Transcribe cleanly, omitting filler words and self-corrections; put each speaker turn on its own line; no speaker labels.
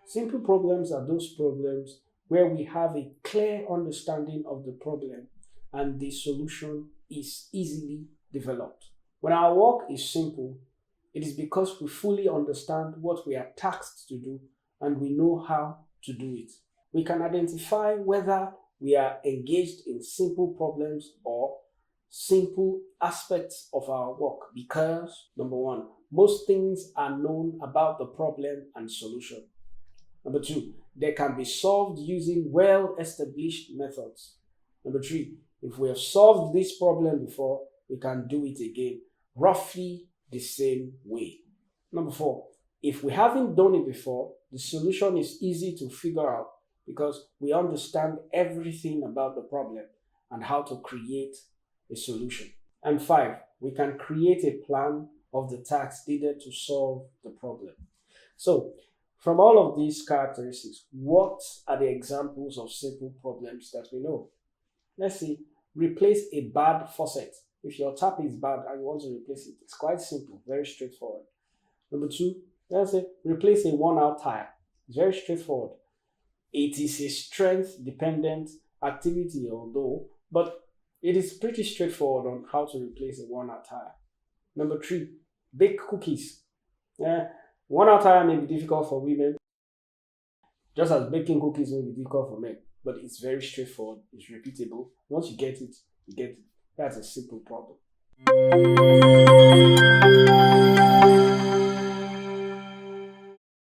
Simple problems are those problems where we have a clear understanding of the problem and the solution is easily developed. When our work is simple, it is because we fully understand what we are tasked to do and we know how to do it. We can identify whether we are engaged in simple problems or simple aspects of our work because, number one, most things are known about the problem and solution. Number two, they can be solved using well-established methods. Number three, if we have solved this problem before, we can do it again, roughly the same way. Number four, if we haven't done it before, the solution is easy to figure out because we understand everything about the problem and how to create a solution. And five, we can create a plan of the tasks needed to solve the problem. So, from all of these characteristics, what are the examples of simple problems that we know? Let's see, replace a bad faucet. If your tap is bad and you want to replace it, it's quite simple, very straightforward. Number two, let's say replace a worn out tire. It's very straightforward. It is a strength dependent activity, although, but it is pretty straightforward on how to replace a worn out tire. Number three, bake cookies. Worn out tire may be difficult for women, just as baking cookies may be difficult for men, but it's very straightforward, it's repeatable. Once you get it, you get it. That's a simple problem.